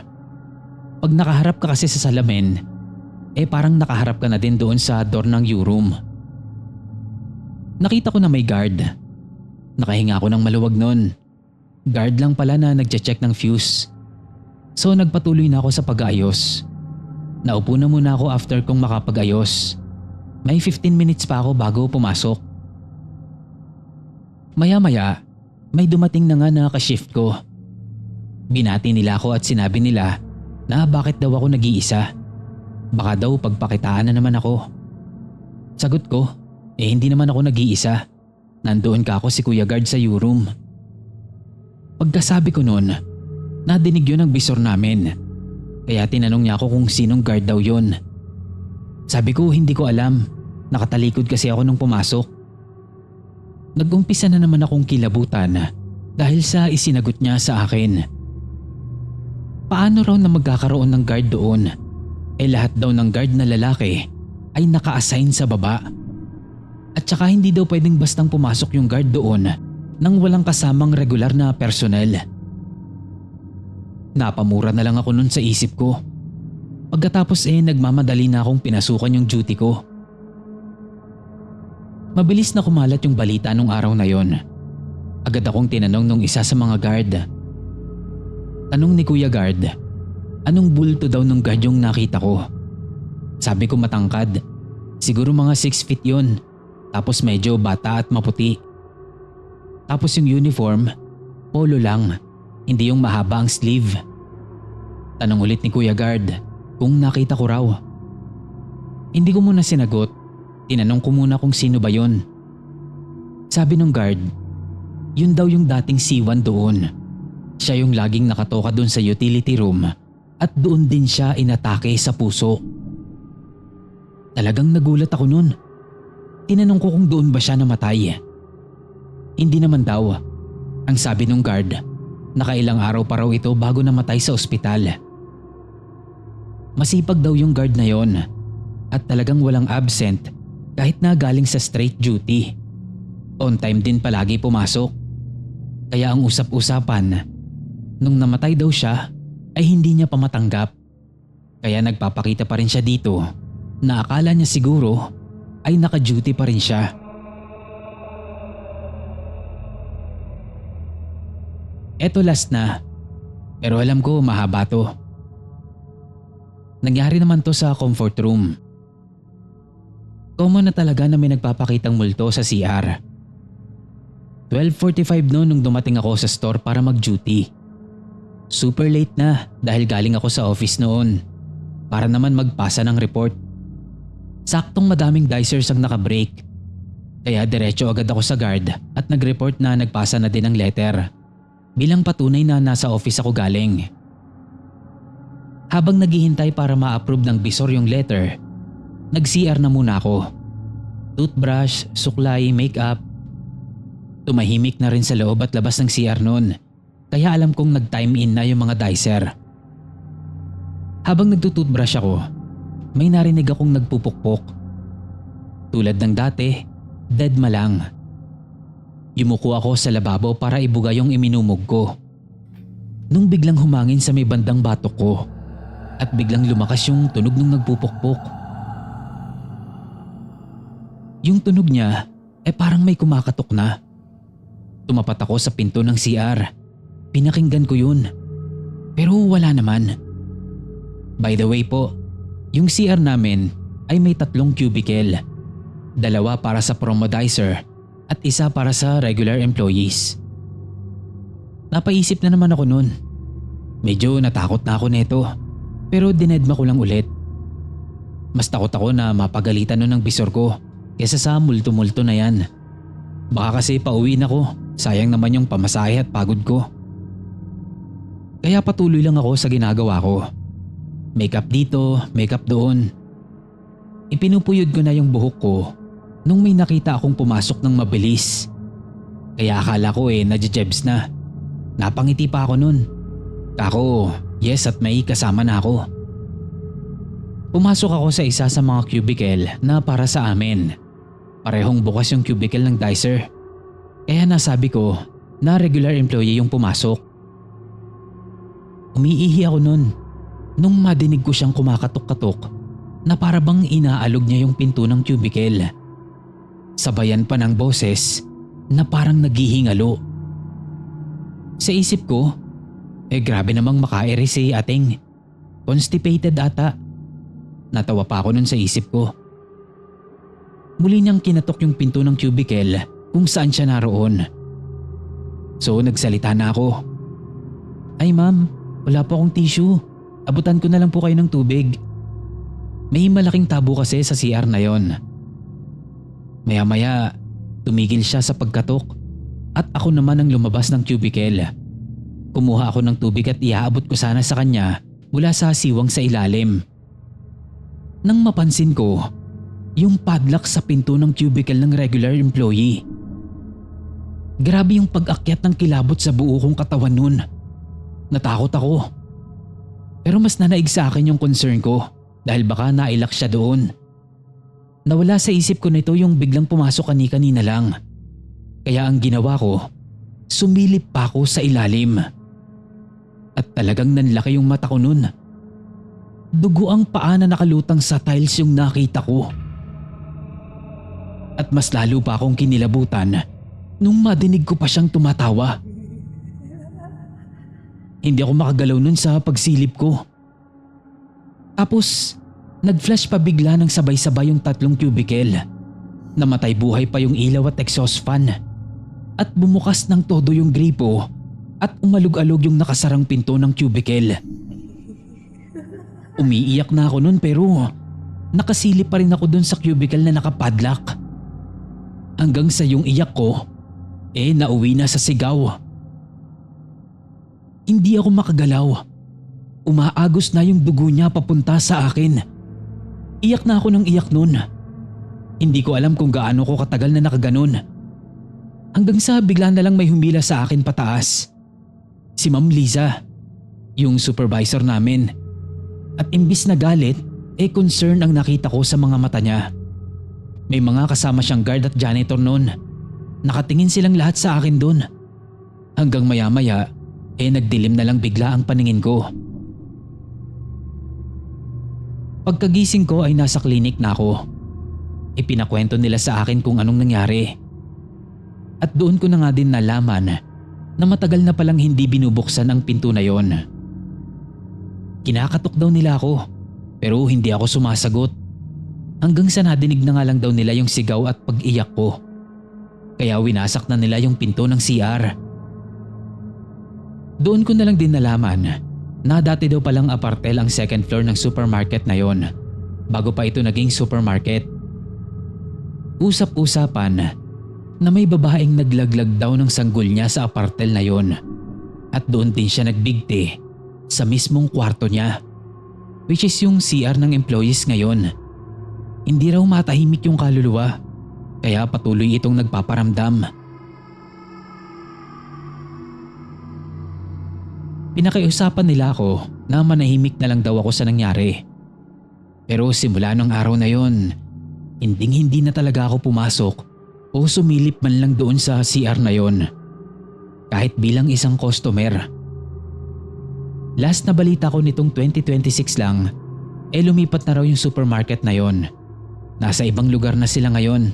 Pag nakaharap ka kasi sa salamin, parang nakaharap ka na din doon sa door ng U-room. Nakita ko na may guard. Nakahinga ako ng maluwag nun. Guard lang pala na nagche-check ng fuse. So nagpatuloy na ako sa pag-aayos. Naupo na muna ako after kong makapag-ayos. May 15 minutes pa ako bago pumasok. Maya-maya, may dumating na nga na ka-shift ko. Binati nila ako at sinabi nila na bakit daw ako nag-iisa. Baka daw pagpakitaan na naman ako. Sagot ko, hindi naman ako nag-iisa. Nandoon ka ako si Kuya Guard sa U-room. Pagkasabi ko noon, nadinig yun ang bisor namin. Kaya tinanong niya ako kung sinong guard daw yun. Sabi ko hindi ko alam, nakatalikod kasi ako nung pumasok. Nag-umpisa na naman akong kilabutan dahil sa isinagot niya sa akin. Paano raw na magkakaroon ng guard doon? Lahat daw ng guard na lalaki ay naka-assign sa baba. At saka hindi daw pwedeng bastang pumasok yung guard doon nang walang kasamang regular na personnel. Napamura na lang ako nun sa isip ko. Pagkatapos nagmamadali na akong pinasukan yung duty ko. Mabilis na kumalat yung balita nung araw na yon. Agad akong tinanong nung isa sa mga guard. Tanong ni Kuya Guard, anong bulto daw nung guard yung nakita ko? Sabi ko matangkad. Siguro mga 6 feet yun. Tapos medyo bata at maputi. Tapos yung uniform, polo lang. Hindi yung mahaba ang sleeve. Tanong ulit ni Kuya Guard kung nakita ko raw. Hindi ko muna sinagot. Tinanong ko muna kung sino ba yun. Sabi ng guard, yun daw yung dating C1 doon. Siya yung laging nakatoka doon sa utility room at doon din siya inatake sa puso. Talagang nagulat ako nun. Tinanong ko kung doon ba siya namatay. Hindi naman daw. Ang sabi ng guard, nakailang araw pa raw ito bago namatay sa ospital. Masipag daw yung guard na yon at talagang walang absent kahit na galing sa straight duty. On time din palagi pumasok. Kaya ang usap-usapan, nung namatay daw siya ay hindi niya pa matanggap. Kaya nagpapakita pa rin siya dito na akala niya siguro ay naka-duty pa rin siya. Eto last na, pero alam ko mahaba to. Nangyari naman to sa comfort room. Common na talaga na may nagpapakitang multo sa CR. 12:45 noon nung dumating ako sa store para mag-duty. Super late na dahil galing ako sa office noon para naman magpasa ng report. Saktong madaming dicers ang nakabreak. Kaya diretso agad ako sa guard at nag-report na nagpasa na din ng letter bilang patunay na nasa office ako galing. Habang naghihintay para ma-approve ng bisor yung letter, nag-CR na muna ako. Toothbrush, suklay, makeup. Tumahimik na rin sa loob at labas ng CR noon, kaya alam kong nag-time in na yung mga dicer. Habang nagtutoothbrush ako, may narinig akong nagpupukpok. Tulad ng dati, deadma lang. Yumuko ako sa lababo para ibuga yung iminumog ko. Nung biglang humangin sa may bandang batok ko at biglang lumakas yung tunog ng nagpupukpok. Yung tunog niya parang may kumakatok na. Tumapat ako sa pinto ng CR. Pinakinggan ko yun. Pero wala naman. By the way po, yung CR namin ay may 3 cubicle. 2 para sa promodizer at 1 para sa regular employees. Napaisip na naman ako noon. Medyo natakot na ako neto, pero dinedma ko lang ulit. Mas takot ako na mapagalitan nun ng bisor ko kesa sa multo-multo na yan. Baka kasi pauwi na ko, sayang naman yung pamasahe at pagod ko. Kaya patuloy lang ako sa ginagawa ko. Makeup dito, makeup doon. Ipinupuyod ko na yung buhok ko nung may nakita akong pumasok ng mabilis. Kaya akala ko nadjejebs na. Napangiti pa ako nun. Kako, yes at may kasama na ako. Pumasok ako sa isa sa mga cubicle na para sa amin. Parehong bukas yung cubicle ng dicer. Kaya nasabi ko na regular employee yung pumasok. Umiihi ako nun nung madinig ko siyang kumakatok-katok na para bang inaalog niya yung pinto ng cubicle. Sabayan pa ng boses na parang naghihingalo. Sa isip ko, grabe namang makaere si ating. Constipated ata. Natawa pa ako nun sa isip ko. Muli niyang kinatok yung pinto ng cubicle kung saan siya naroon. So nagsalita na ako. Ay ma'am, wala po akong tissue. Abutan ko na lang po kayo ng tubig. May malaking tabo kasi sa CR na yon. Maya-maya, tumigil siya sa pagkatok at ako naman ang lumabas ng cubicle. Kumuha ako ng tubig at iaabot ko sana sa kanya mula sa siwang sa ilalim. Nang mapansin ko, yung padlock sa pinto ng cubicle ng regular employee. Grabe yung pag-akyat ng kilabot sa buo kong katawan nun. Natakot ako. Pero mas nanaig sa akin yung concern ko dahil baka nailak siya doon. Nawala sa isip ko nito yung biglang pumasok kanina lang. Kaya ang ginawa ko, sumilip pa ako sa ilalim. At talagang nanlaki yung mata ko nun. Dugo ang paa na nakalutang sa tiles yung nakita ko. At mas lalo pa akong kinilabutan nung madinig ko pa siyang tumatawa. Hindi ako makagalaw nun sa pagsilip ko. Tapos, nag-flash pa bigla ng sabay-sabay yung 3 cubicle. Namatay buhay pa yung ilaw at exhaust fan. At bumukas ng todo yung gripo at umalog-alog yung nakasarang pinto ng cubicle. Umiiyak na ako nun pero nakasilip pa rin ako dun sa cubicle na nakapadlock. Hanggang sa yung iyak ko, nauwi na sa sigaw. Hindi ako makagalaw. Umaagos na yung dugo niya papunta sa akin. Iyak na ako ng iyak nun. Hindi ko alam kung gaano ko katagal na nakaganon. Hanggang sa bigla na lang may humila sa akin pataas. Si Ma'am Liza, yung supervisor namin. At imbis na galit, concern ang nakita ko sa mga mata niya. May mga kasama siyang guard at janitor noon. Nakatingin silang lahat sa akin doon. Hanggang maya-maya, nagdilim na lang bigla ang paningin ko. Pagkagising ko ay nasa klinik na ako. Ipinakwento nila sa akin kung anong nangyari. At doon ko na nga din nalaman na matagal na palang hindi binubuksan ang pinto na yon. Kinakatok daw nila ako pero hindi ako sumasagot. Hanggang sa nadinig na nga lang daw nila yung sigaw at pag-iyak ko. Kaya winasak na nila yung pinto ng CR. Doon ko na lang din nalaman na dati daw palang apartel ang second floor ng supermarket na yon bago pa ito naging supermarket. Usap-usapan na may babaeng naglaglag daw ng sanggol niya sa apartel na yon at doon din siya nagbigti sa mismong kwarto niya, which is yung CR ng employees ngayon. Hindi raw matahimik yung kaluluwa kaya patuloy itong nagpaparamdam. Pinakiusapan nila ako na manahimik na lang daw ako sa nangyari. Pero simula nung araw na yon, hindi na talaga ako pumasok o sumilip man lang doon sa CR na yon. Kahit bilang isang customer. Last na balita ko nitong 2026 lang, lumipat na raw yung supermarket na yon. Nasa ibang lugar na sila ngayon.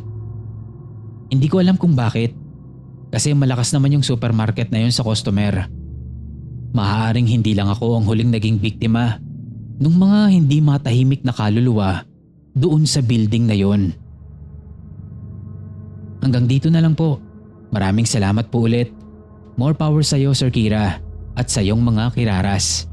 Hindi ko alam kung bakit. Kasi malakas naman yung supermarket na yon sa customer. Maaaring hindi lang ako ang huling naging biktima ng mga hindi matahimik na kaluluwa doon sa building na yon. Hanggang dito na lang po. Maraming salamat po ulit. More power sa iyo, Sir Kira, at sa iyong mga kiraras.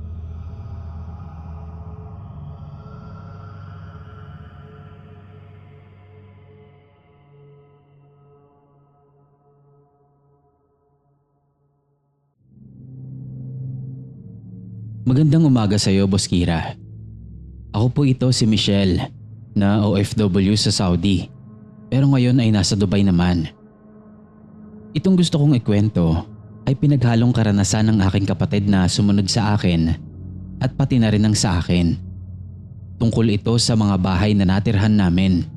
Magandang umaga sa iyo, Boss Kira. Ako po ito si Michelle na OFW sa Saudi pero ngayon ay nasa Dubai naman. Itong gusto kong ikwento ay pinaghalong karanasan ng aking kapatid na sumunod sa akin at pati na rin ang sa akin. Tungkol ito sa mga bahay na natirhan namin.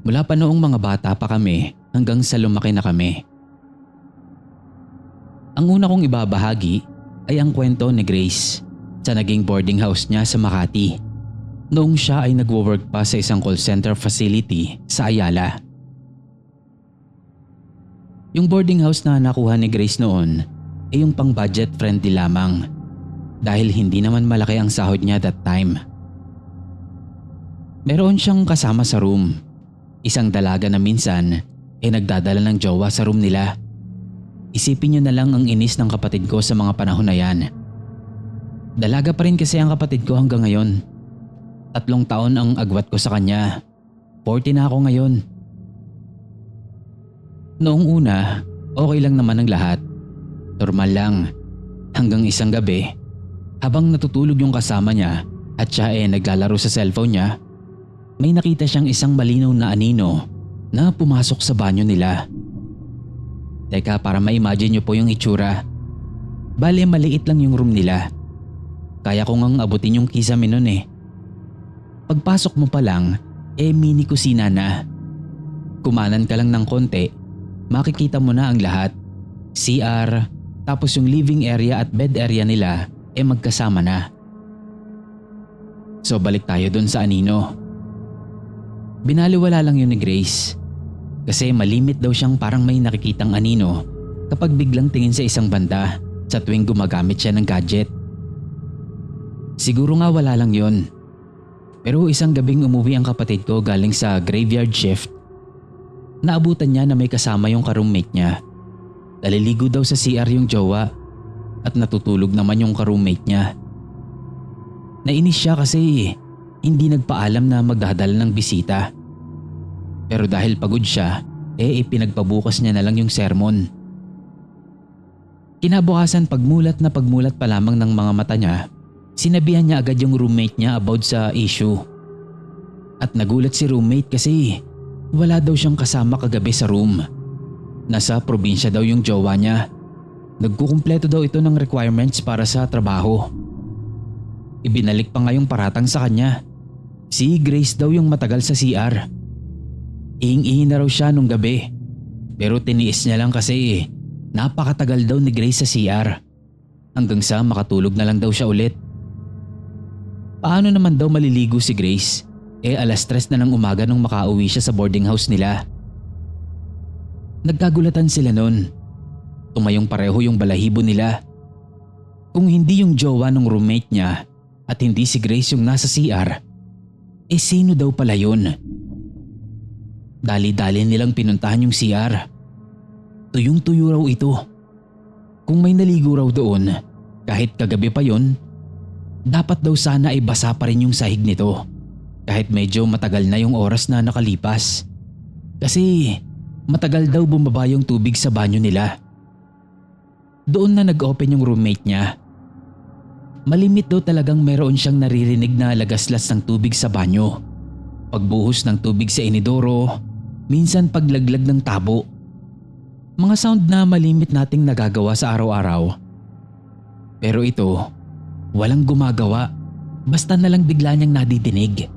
Mula pa noong mga bata pa kami hanggang sa lumaki na kami. Ang una kong ibabahagi ay ang kwento ni Grace sa naging boarding house niya sa Makati noong siya ay nagwo-work pa sa isang call center facility sa Ayala. Yung boarding house na nakuha ni Grace noon ay yung pang budget friendly lamang dahil hindi naman malaki ang sahod niya that time. Meron siyang kasama sa room, isang dalaga na minsan nagdadala ng jowa sa room nila. Isipin niyo na lang ang inis ng kapatid ko sa mga panahon na yan. Dalaga pa rin kasi ang kapatid ko hanggang ngayon. 3 taon ang agwat ko sa kanya. 40 na ako ngayon. Noong una, okay lang naman ang lahat. Normal lang. Hanggang isang gabi, habang natutulog yung kasama niya at siya naglalaro sa cellphone niya, may nakita siyang isang malinaw na anino na pumasok sa banyo nila. Teka, para ma-imagine niyo po yung itsura. Bale, maliit lang yung room nila. Kaya ko ngang abutin yung kisame nun eh. Pagpasok mo pa lang, mini kusina na. Kumanan ka lang ng konti, makikita mo na ang lahat. CR, tapos yung living area at bed area nila magkasama na. So balik tayo dun sa anino. Binaliwala lang yun ni Grace. Kasi malimit daw siyang parang may nakikitang anino kapag biglang tingin sa isang banda sa tuwing gumagamit siya ng gadget. Siguro nga wala lang yun. Pero isang gabing umuwi ang kapatid ko galing sa graveyard shift. Naabutan niya na may kasama yung ka-roommate niya. Naliligo daw sa CR yung jowa at natutulog naman yung ka-roommate niya. Nainis siya kasi hindi nagpaalam na magdadala ng bisita. Pero dahil pagod siya, ipinagpabukas niya na lang yung sermon. Kinabukasan pagmulat pa lamang ng mga mata niya, sinabihan niya agad yung roommate niya about sa issue. At nagulat si roommate kasi wala daw siyang kasama kagabi sa room. Nasa probinsya daw yung jowa niya. Nagkukumpleto daw ito ng requirements para sa trabaho. Ibinalik pa nga yung paratang sa kanya. Si Grace daw yung matagal sa CR. Ihing-ihi na raw siya nung gabi. Pero tiniis niya lang kasi napakatagal daw ni Grace sa CR. Hanggang sa makatulog na lang daw siya ulit. Paano naman daw maliligo si Grace? 3:00 na ng umaga nung makauwi siya sa boarding house nila. Nagkagulatan sila nun. Tumayong pareho yung balahibo nila. Kung hindi yung jowa ng roommate niya at hindi si Grace yung nasa CR, sino daw pala yun? Dali-dali nilang pinuntahan yung CR. Tuyong-tuyo raw ito. Kung may naligo raw doon, kahit kagabi pa yun, dapat daw sana ay basa pa rin yung sahig nito. Kahit medyo matagal na yung oras na nakalipas. Kasi matagal daw bumaba yung tubig sa banyo nila. Doon na nag-open yung roommate niya. Malimit daw talagang meron siyang naririnig na lagaslas ng tubig sa banyo. Pagbuhos ng tubig sa inidoro, minsan paglaglag ng tabo. Mga sound na malimit nating nagagawa sa araw-araw. Pero ito, walang gumagawa. Basta na lang bigla niyang nadidinig.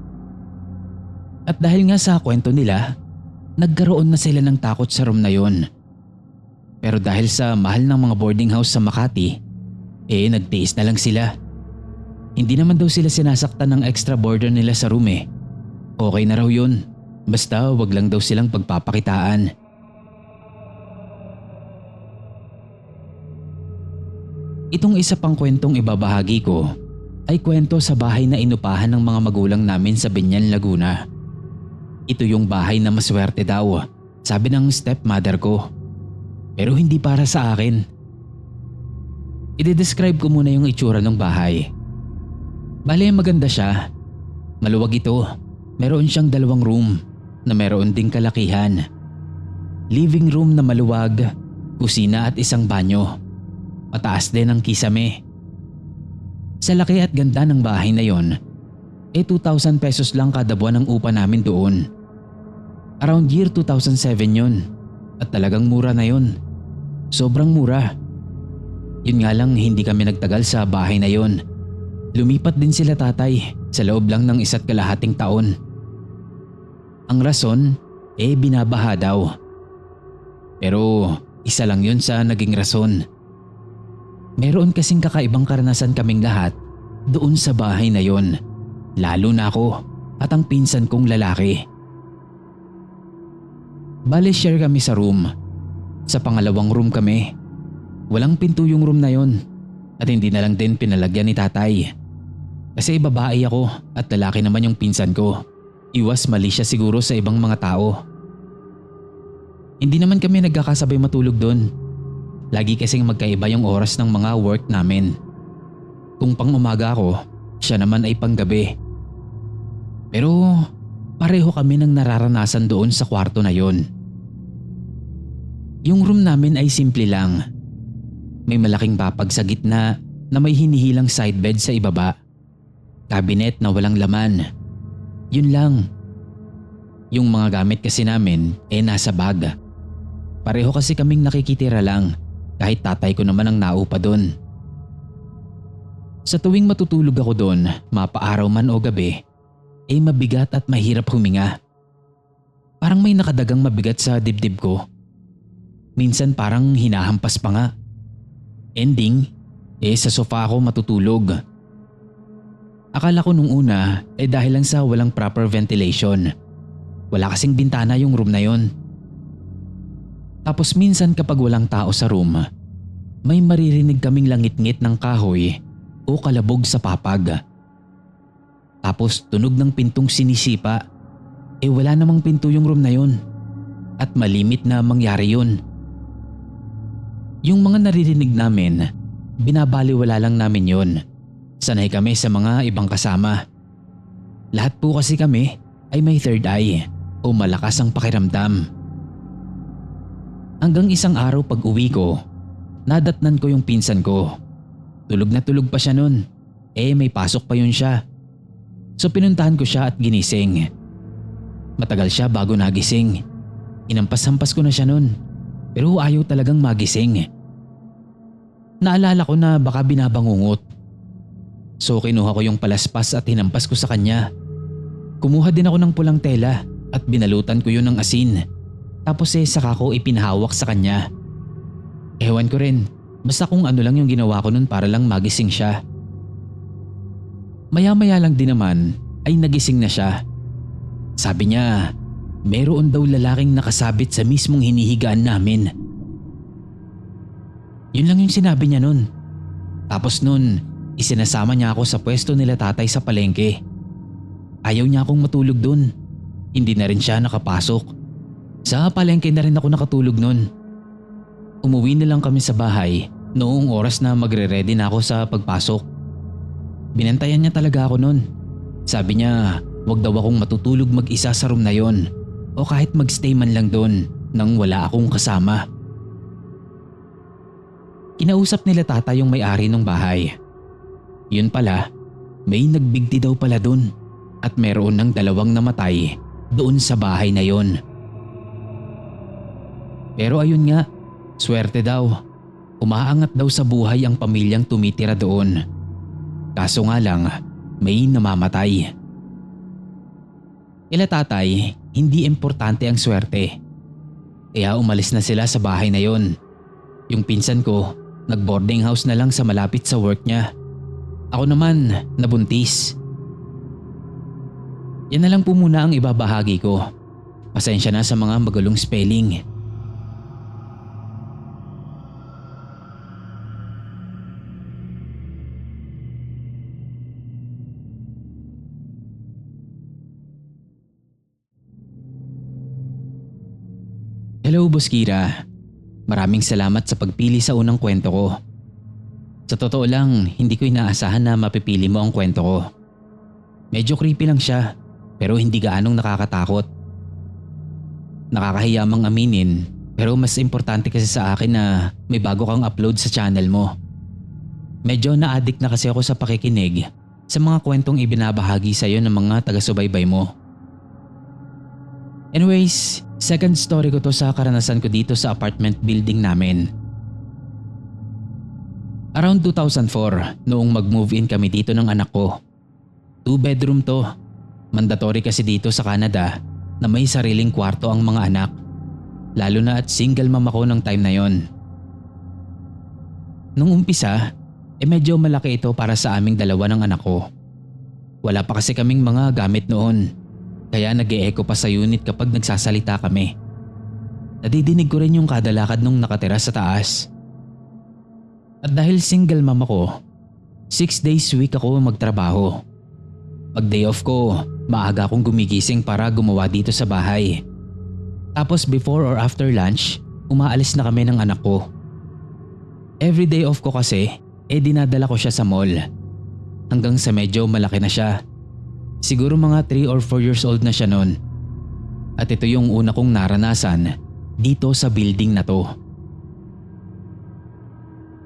At dahil nga sa kwento nila, nagkaroon na sila ng takot sa room na yon. Pero dahil sa mahal ng mga boarding house sa Makati, nagtiis na lang sila. Hindi naman daw sila sinasaktan ng extra boarder nila sa room eh. Okay na raw yun. Basta wag lang daw silang pagpapakitaan. Itong isa pang kwentong ibabahagi ko ay kwento sa bahay na inupahan ng mga magulang namin sa Binyan, Laguna. Ito yung bahay na maswerte daw, sabi ng stepmother ko. Pero hindi para sa akin. I-describe ko muna yung itsura ng bahay. Bale, maganda siya. Maluwag ito. Meron siyang 2 room na meron ding kalakihan. Living room na maluwag, kusina at isang banyo. Mataas din ang kisame. Sa laki at ganda ng bahay na yon, 2,000 pesos lang kada buwan ang upa namin doon. Around year 2007 yon at talagang mura na yon. Sobrang mura. Yun nga lang, hindi kami nagtagal sa bahay na yon. Lumipat din sila tatay sa loob lang ng 1.5 taon. Ang rason, binabaha daw. Pero isa lang yun sa naging rason. Meron kasing kakaibang karanasan kaming lahat doon sa bahay na yon. Lalo na ako at ang pinsan kong lalaki. Bale, share kami sa room. Sa pangalawang room kami. Walang pinto yung room na yon at hindi na lang din pinalagyan ni tatay. Kasi babae ako at lalaki naman yung pinsan ko. Iwas mali siya siguro sa ibang mga tao. Hindi naman kami nagkakasabay matulog doon. Lagi kasing magkaiba yung oras ng mga work namin. Kung pang umaga ako, siya naman ay panggabi. Pero pareho kami ng nararanasan doon sa kwarto na yon. Yung room namin ay simple lang. May malaking bapag sa gitna na may hinihilang sidebed sa ibaba. Cabinet na walang laman. Yun lang. Yung mga gamit kasi namin nasa bag. Pareho kasi kaming nakikitira lang kahit tatay ko naman ang naupa doon. Sa tuwing matutulog ako doon, mapaaraw man o gabi, mabigat at mahirap huminga. Parang may nakadagang mabigat sa dibdib ko. Minsan parang hinahampas pa nga. Ending, sa sofa ako matutulog. Akala ko nung una dahil lang sa walang proper ventilation. Wala kasing bintana yung room na yon. Tapos minsan kapag walang tao sa room, may maririnig kaming langit-ngit ng kahoy o kalabog sa papag. Tapos tunog ng pintong sinisipa. Wala namang pinto yung room na yon. At malimit na mangyari yun. Yung mga naririnig namin, binabaliwala lang namin yon. Sanay kami sa mga ibang kasama. Lahat po kasi kami ay may third eye o malakas ang pakiramdam. Hanggang isang araw pag uwi ko, nadatnan ko yung pinsan ko. Tulog na tulog pa siya nun. May pasok pa yun siya. So pinuntahan ko siya at ginising. Matagal siya bago nagising. Inampas-hampas ko na siya nun. Pero ayaw talagang magising. Naalala ko na baka binabangungot. So kinuha ko yung palaspas at hinampas ko sa kanya. Kumuha din ako ng pulang tela at binalutan ko yun ng asin. Tapos saka ko ipinahawak sa kanya. Ewan ko rin, basta kung ano lang yung ginawa ko nun para lang magising siya. Maya-maya lang din naman ay nagising na siya. Sabi niya, meron daw lalaking nakasabit sa mismong hinihigaan namin. Yun lang yung sinabi niya nun. Tapos nun, isinasama niya ako sa pwesto nila tatay sa palengke. Ayaw niya akong matulog dun. Hindi na rin siya nakapasok. Sa palengke na rin ako nakatulog nun. Umuwi na lang kami sa bahay noong oras na magre-ready na ako sa pagpasok. Binantayan niya talaga ako nun. Sabi niya, wag daw akong matutulog mag-isa sa room na yon o kahit magstay man lang doon nang wala akong kasama. Kinausap nila tata yung may-ari ng bahay. Yun pala, may nagbigti daw pala doon at meron ng 2 namatay doon sa bahay na yon. Pero ayun nga, swerte daw. Umaangat daw sa buhay ang pamilyang tumitira doon. Kaso nga lang, may namamatay. Kila tatay, hindi importante ang swerte. Kaya umalis na sila sa bahay na yon. Yung pinsan ko, nag-boarding house na lang sa malapit sa work niya. Ako naman, nabuntis. Yan na lang po muna ang ibabahagi ko. Pasensya na sa mga magulong spelling. Hello, Boss Kira. Maraming salamat sa pagpili sa unang kwento ko. Sa totoo lang, hindi ko inaasahan na mapipili mo ang kwento ko. Medyo creepy lang siya, pero hindi gaanong nakakatakot. Nakakahiya mang aminin, pero mas importante kasi sa akin na may bago kang upload sa channel mo. Medyo na-addict na kasi ako sa pakikinig sa mga kwentong ibinabahagi sa iyo ng mga taga-subaybay mo. Anyways, second story ko to sa karanasan ko dito sa apartment building namin. Around 2004, noong mag-move in kami dito ng anak ko. 2-bedroom to. Mandatory kasi dito sa Canada na may sariling kwarto ang mga anak. Lalo na at single mom ako ng time na yon. Nung umpisa, medyo malaki ito para sa aming 2 ng anak ko. Wala pa kasi kaming mga gamit noon. Kaya nag-e-echo pa sa unit kapag nagsasalita kami. Nadidinig ko rin yung kada lakad nung nakatira sa taas. At dahil single mom ako, 6 days a week ako magtrabaho. Pag day off ko, maaga akong gumigising para gumawa dito sa bahay. Tapos before or after lunch, umaalis na kami ng anak ko. Every day off ko kasi, dinadala ko siya sa mall. Hanggang sa medyo malaki na siya. Siguro mga 3 or 4 years old na siya noon. At ito yung una kong naranasan dito sa building na to.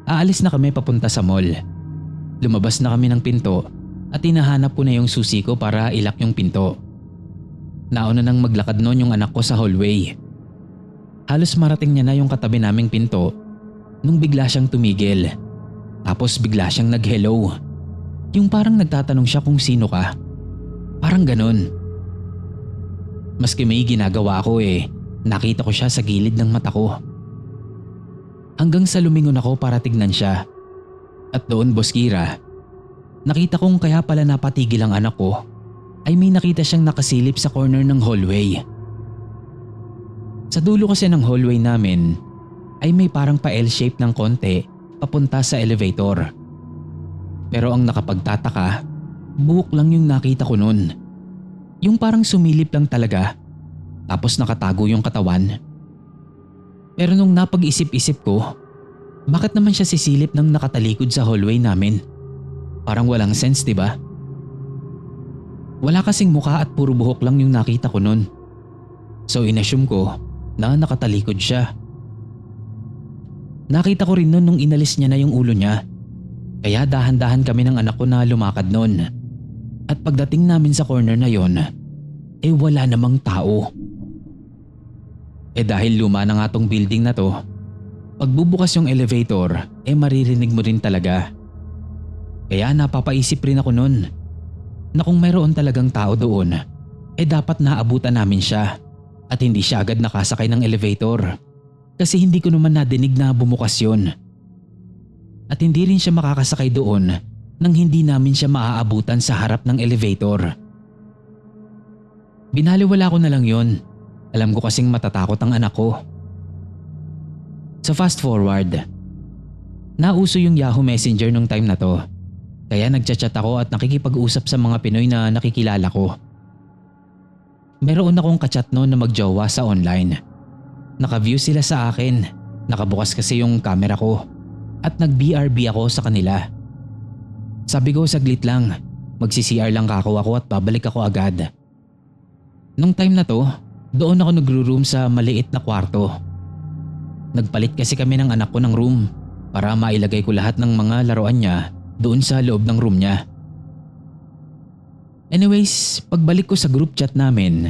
Aalis na kami papunta sa mall. Lumabas na kami ng pinto at hinahanap ko na yung susi ko para ilak yung pinto. Nauna nang maglakad noon yung anak ko sa hallway. Halos marating niya na yung katabi naming pinto nung bigla siyang tumigil. Tapos bigla siyang nag-hello. Yung parang nagtatanong siya kung sino ka. Parang ganun. Maski may ginagawa ko nakita ko siya sa gilid ng mata ko. Hanggang sa lumingon ako para tignan siya. At doon, Boss Kira, nakita kong kaya pala napatigil ang anak ko ay may nakita siyang nakasilip sa corner ng hallway. Sa dulo kasi ng hallway namin ay may parang pa-L-shape ng konti papunta sa elevator. Pero ang nakapagtataka, buhok lang yung nakita ko nun. Yung parang sumilip lang talaga tapos nakatago yung katawan. Pero nung napag-isip-isip ko, bakit naman siya sisilip ng nakatalikod sa hallway namin? Parang walang sense, diba? Wala kasing mukha at puro buhok lang yung nakita ko nun. So inassume ko na nakatalikod siya. Nakita ko rin nun nung inalis niya na yung ulo niya. Kaya dahan-dahan kami ng anak ko na lumakad nun. At pagdating namin sa corner na yon, wala namang tao. Dahil luma na nga tong building na to, pagbubukas yung elevator, maririnig mo rin talaga. Kaya napapaisip rin ako nun na kung mayroon talagang tao doon, dapat naabutan namin siya at hindi siya agad nakasakay ng elevator. Kasi hindi ko naman nadinig na bumukas yun. At hindi rin siya makakasakay doon nang hindi namin siya maaabutan sa harap ng elevator. Binaliwala ko na lang yon. Alam ko kasing matatakot ang anak ko. Sa fast forward, nauso yung Yahoo Messenger nung time na to. Kaya nagchat-chat ako at nakikipag-usap sa mga Pinoy na nakikilala ko. Meron akong kachat noon na magjowa sa online. Naka-view sila sa akin. Nakabukas kasi yung camera ko. At nag-BRB ako sa kanila. Sabi ko saglit lang, magsi-CR lang ako at babalik ako agad. Nung time na to, doon ako nagro-room sa maliit na kwarto. Nagpalit kasi kami ng anak ko ng room para mailagay ko lahat ng mga laruan niya doon sa loob ng room niya. Anyways, pagbalik ko sa group chat namin,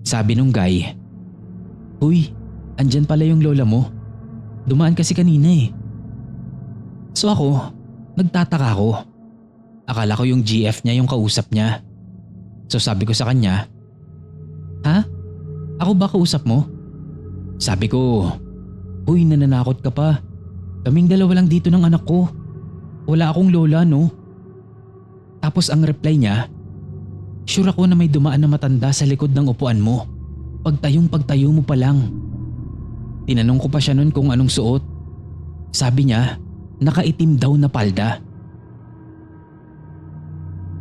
sabi nung guy, "Uy, andyan pala yung lola mo. Dumaan kasi kanina eh." So ako, nagtataka ako. Akala ko yung GF niya yung kausap niya. So sabi ko sa kanya, "Ha? Ako ba kausap mo?" Sabi ko, "Uy, nananakot ka pa. Kaming dalawa lang dito ng anak ko. Wala akong lola, no?" Tapos ang reply niya, "Sure ako na may dumaan na matanda sa likod ng upuan mo. Pagtayo mo pa lang." Tinanong ko pa siya nun kung anong suot. Sabi niya, nakaitim daw na palda.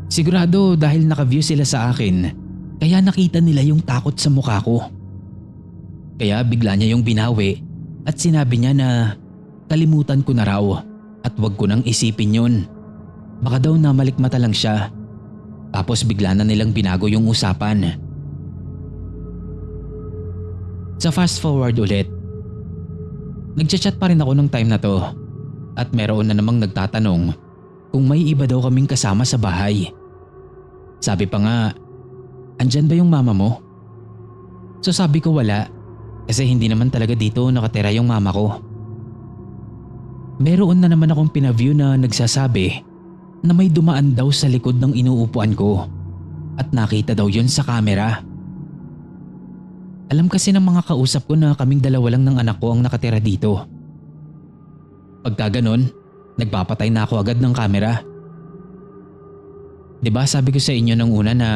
Sigurado dahil naka-view sila sa akin, kaya nakita nila yung takot sa mukha ko. Kaya bigla niya yung binawi at sinabi niya na kalimutan ko na raw at wag ko nang isipin yun. Baka daw namalikmata lang siya. Tapos bigla na nilang binago yung usapan. Sa fast forward ulit, nagchat-chat pa rin ako nung time na to at meron na namang nagtatanong kung may iba daw kaming kasama sa bahay. Sabi pa nga, "Andyan ba yung mama mo?" So sabi ko wala kasi hindi naman talaga dito nakatira yung mama ko. Meron na naman akong pinaview na nagsasabi na may dumaan daw sa likod ng inuupuan ko at nakita daw yun sa camera. Alam kasi ng mga kausap ko na kaming dalawa lang ng anak ko ang nakatira dito. Pagka ganon, nagpapatay na ako agad ng camera. Diba sabi ko sa inyo nung una na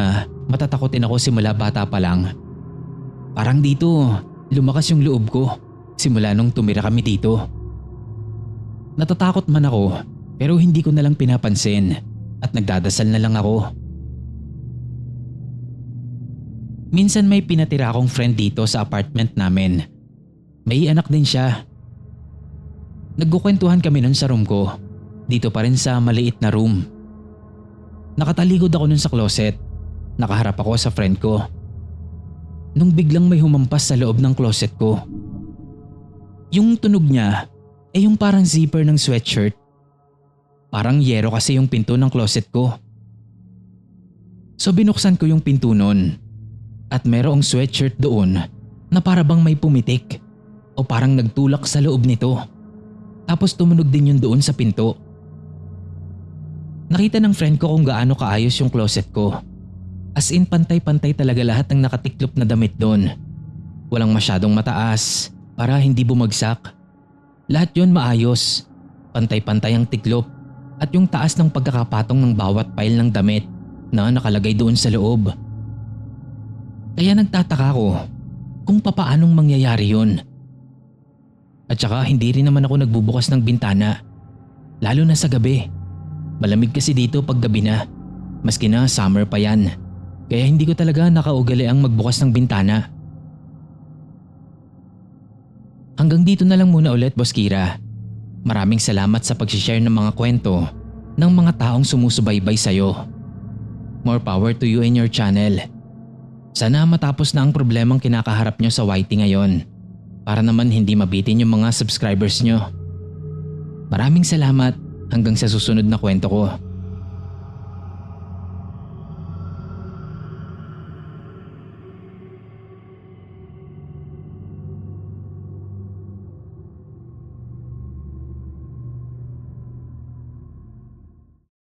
matatakotin ako simula bata pa lang? Parang dito, lumakas yung loob ko simula nung tumira kami dito. Natatakot man ako pero hindi ko na lang pinapansin at nagdadasal na lang ako. Minsan may pinatira akong friend dito sa apartment namin. May anak din siya. Nagkukwentuhan kami nun sa room ko, dito pa rin sa maliit na room. Nakatalikod ako nun sa closet nakaharap ako sa friend ko. Nung biglang may humampas sa loob ng closet ko. Yung tunog niya ay yung parang zipper ng sweatshirt. Parang yero kasi yung pinto ng closet ko. So binuksan ko yung pinto nun at merong sweatshirt doon na para bang may pumitik o parang nagtulak sa loob nito. Tapos tumunog din yun doon sa pinto. Nakita ng friend ko kung gaano kaayos yung closet ko. As in pantay-pantay talaga lahat ng nakatiklop na damit doon. Walang masyadong mataas para hindi bumagsak. Lahat yun maayos. Pantay-pantay ang tiklop at yung taas ng pagkakapatong ng bawat pile ng damit na nakalagay doon sa loob. Kaya nagtataka ko kung papaanong mangyayari yun. At saka hindi rin naman ako nagbubukas ng bintana. Lalo na sa gabi. Malamig kasi dito pag gabi na. Maski na summer pa yan. Kaya hindi ko talaga nakaugaliang magbukas ng bintana. Hanggang dito na lang muna ulit, Boss Kira. Maraming salamat sa pag-share ng mga kwento ng mga taong sumusubaybay sa'yo. More power to you and your channel. Sana matapos na ang problemang kinakaharap nyo sa YT ngayon. Para naman hindi mabitin yung mga subscribers nyo. Maraming salamat hanggang sa susunod na kwento ko.